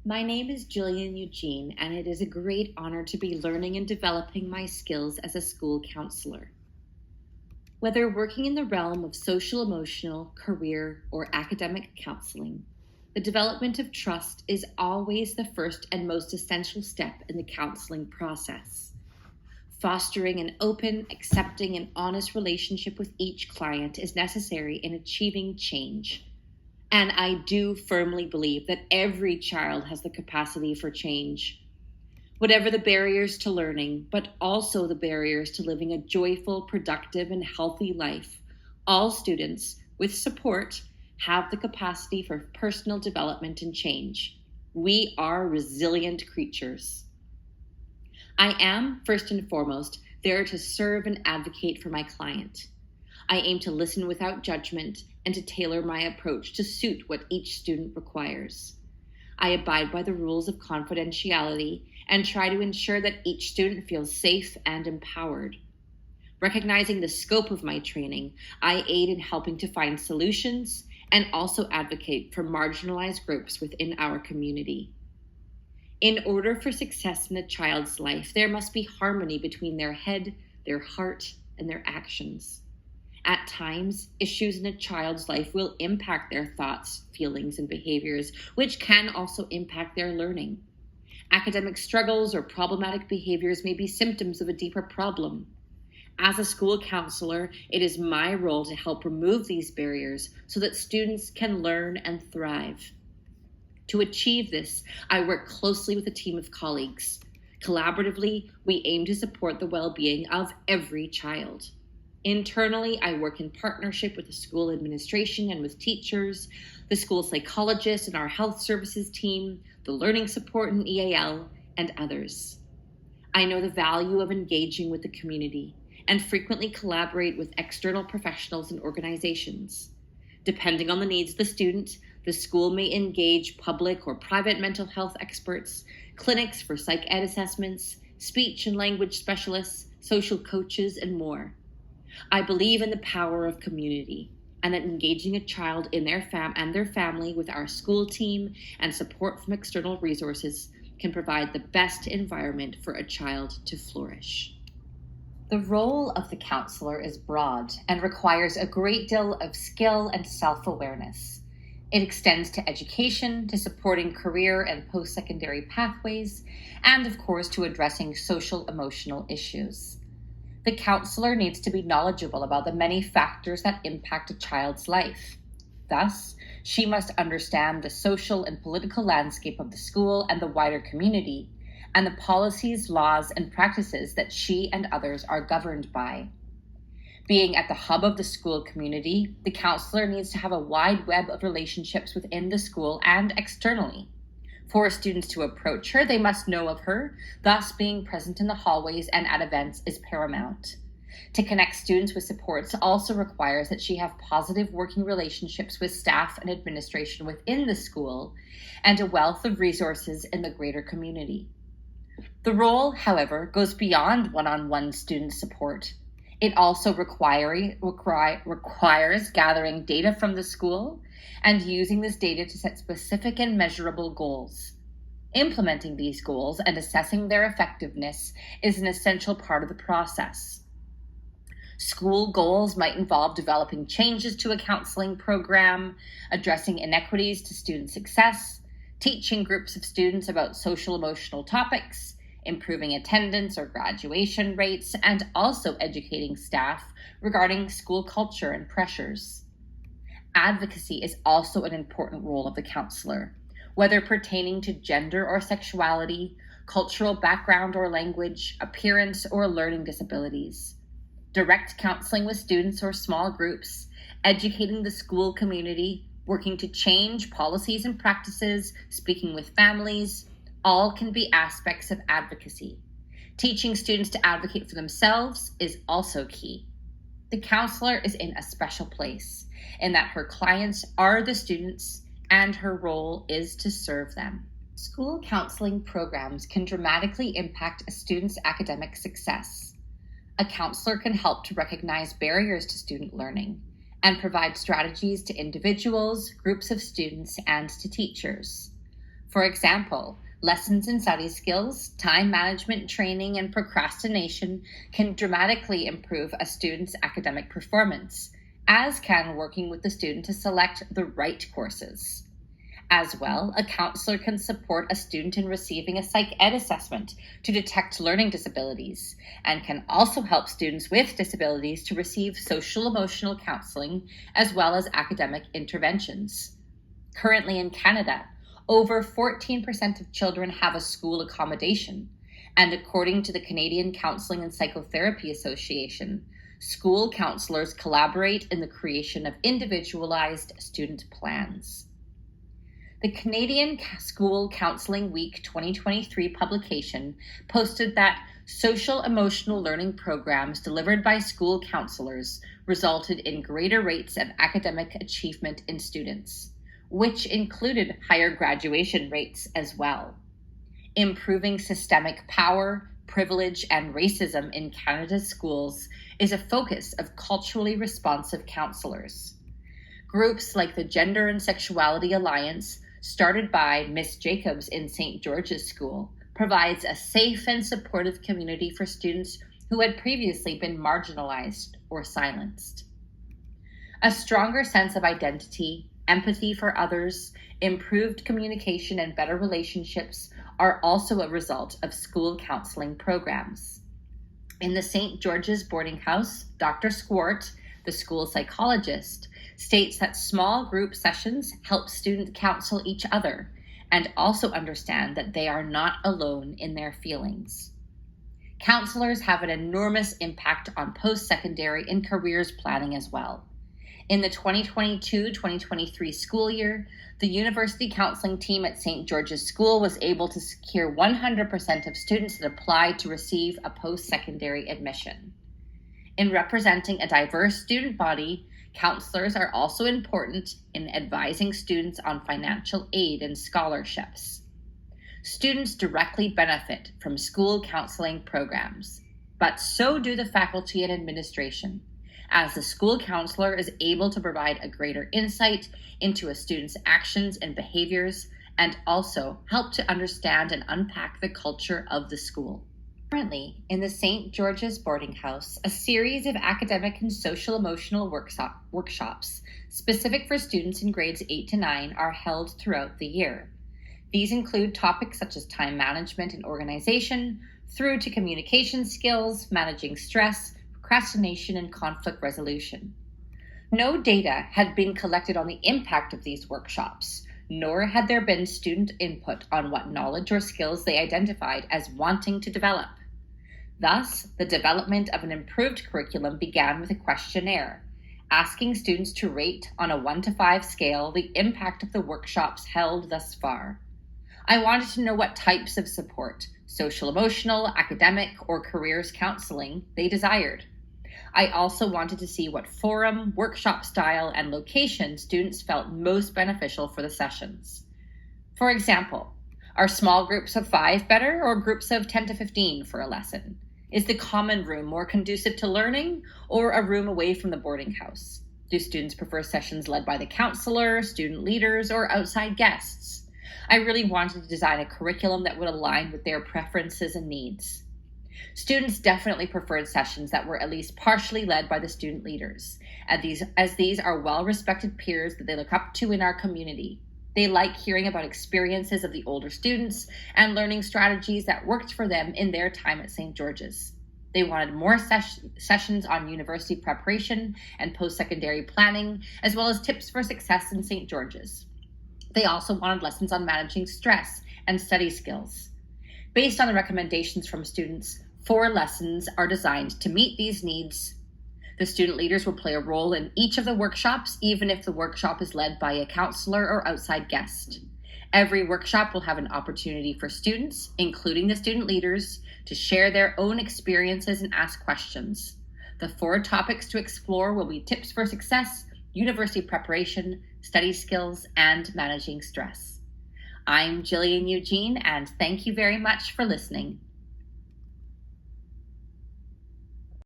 My name is Gillian Eugene, and it is a great honor to be learning and developing my skills as a school counselor. Whether working in the realm of social, emotional, career, or academic counseling, the development of trust is always the first and most essential step in the counseling process. Fostering an open, accepting, and honest relationship with each client is necessary in achieving change. And I do firmly believe that every child has the capacity for change. Whatever the barriers to learning, but also the barriers to living a joyful, productive, and healthy life, all students, with support, have the capacity for personal development and change. We are resilient creatures. I am, first and foremost, there to serve and advocate for my client. I aim to listen without judgment and to tailor my approach to suit what each student requires. I abide by the rules of confidentiality and try to ensure that each student feels safe and empowered. Recognizing the scope of my training, I aid in helping to find solutions and also advocate for marginalized groups within our community. In order for success in a child's life, there must be harmony between their head, their heart, and their actions. At times, issues in a child's life will impact their thoughts, feelings, and behaviors, which can also impact their learning. Academic struggles or problematic behaviors may be symptoms of a deeper problem. As a school counselor, it is my role to help remove these barriers so that students can learn and thrive. To achieve this, I work closely with a team of colleagues. Collaboratively, we aim to support the well-being of every child. Internally, I work in partnership with the school administration and with teachers, the school psychologist and our health services team, the learning support and EAL, and others. I know the value of engaging with the community and frequently collaborate with external professionals and organizations. Depending on the needs of the student, the school may engage public or private mental health experts, clinics for psych ed assessments, speech and language specialists, social coaches, and more. I believe in the power of community and that engaging a child in their family with our school team and support from external resources can provide the best environment for a child to flourish. The role of the counselor is broad and requires a great deal of skill and self-awareness. It extends to education, to supporting career and post-secondary pathways, and of course to addressing social emotional issues. The counselor needs to be knowledgeable about the many factors that impact a child's life. Thus, she must understand the social and political landscape of the school and the wider community, and the policies, laws, and practices that she and others are governed by. Being at the hub of the school community, the counselor needs to have a wide web of relationships within the school and externally. For students to approach her, they must know of her, thus being present in the hallways and at events is paramount. To connect students with supports also requires that she have positive working relationships with staff and administration within the school and a wealth of resources in the greater community. The role, however, goes beyond one-on-one student support. It also requires gathering data from the school and using this data to set specific and measurable goals. Implementing these goals and assessing their effectiveness is an essential part of the process. School goals might involve developing changes to a counseling program, addressing inequities to student success, teaching groups of students about social emotional topics, improving attendance or graduation rates, and also educating staff regarding school culture and pressures. Advocacy is also an important role of the counselor, whether pertaining to gender or sexuality, cultural background or language, appearance, or learning disabilities. Direct counseling with students or small groups, educating the school community, working to change policies and practices, speaking with families, all can be aspects of advocacy. Teaching students to advocate for themselves is also key. The counselor is in a special place in that her clients are the students and her role is to serve them. School counseling programs can dramatically impact a student's academic success. A counselor can help to recognize barriers to student learning and provide strategies to individuals, groups of students, and to teachers. For example, lessons in study skills, time management training, and procrastination can dramatically improve a student's academic performance, as can working with the student to select the right courses. As well, a counselor can support a student in receiving a psych ed assessment to detect learning disabilities, and can also help students with disabilities to receive social emotional counseling as well as academic interventions. Currently in Canada, over 14% of children have a school accommodation, and according to the Canadian Counselling and Psychotherapy Association, school counselors collaborate in the creation of individualized student plans. The Canadian School Counselling Week 2023 publication posted that social emotional learning programs delivered by school counselors resulted in greater rates of academic achievement in students, which included higher graduation rates as well. Improving systemic power, privilege, and racism in Canada's schools is a focus of culturally responsive counselors. Groups like the Gender and Sexuality Alliance, started by Miss Jacobs in St. George's School, provides a safe and supportive community for students who had previously been marginalized or silenced. A stronger sense of identity, empathy for others, improved communication, and better relationships are also a result of school counseling programs. In the St. George's boarding house, Dr. Swart, the school psychologist, states that small group sessions help students counsel each other and also understand that they are not alone in their feelings. Counselors have an enormous impact on post-secondary and careers planning as well. In the 2022-2023 school year, the university counseling team at St. George's School was able to secure 100% of students that applied to receive a post-secondary admission. In representing a diverse student body, counselors are also important in advising students on financial aid and scholarships. Students directly benefit from school counseling programs, but so do the faculty and administration, as the school counselor is able to provide a greater insight into a student's actions and behaviors, and also help to understand and unpack the culture of the school. Currently, in the St. George's boarding house, a series of academic and social emotional workshops specific for students in grades 8 to 9 are held throughout the year. These include topics such as time management and organization, through to communication skills, managing stress, procrastination, and conflict resolution. No data had been collected on the impact of these workshops, nor had there been student input on what knowledge or skills they identified as wanting to develop. Thus, the development of an improved curriculum began with a questionnaire, asking students to rate on a 1 to 5 scale the impact of the workshops held thus far. I wanted to know what types of support, social emotional, academic, or careers counseling they desired. I also wanted to see what forum, workshop style, and location students felt most beneficial for the sessions. For example, are small groups of 5 better, or groups of 10 to 15 for a lesson? Is the common room more conducive to learning, or a room away from the boarding house? Do students prefer sessions led by the counselor, student leaders, or outside guests? I really wanted to design a curriculum that would align with their preferences and needs. Students definitely preferred sessions that were at least partially led by the student leaders, as these are well-respected peers that they look up to in our community. They like hearing about experiences of the older students and learning strategies that worked for them in their time at St. George's. They wanted more sessions on university preparation and post-secondary planning, as well as tips for success in St. George's. They also wanted lessons on managing stress and study skills. Based on the recommendations from students, 4 lessons are designed to meet these needs. The student leaders will play a role in each of the workshops, even if the workshop is led by a counselor or outside guest. Every workshop will have an opportunity for students, including the student leaders, to share their own experiences and ask questions. The 4 topics to explore will be tips for success, university preparation, study skills, and managing stress. I'm Gillian Eugene, and thank you very much for listening.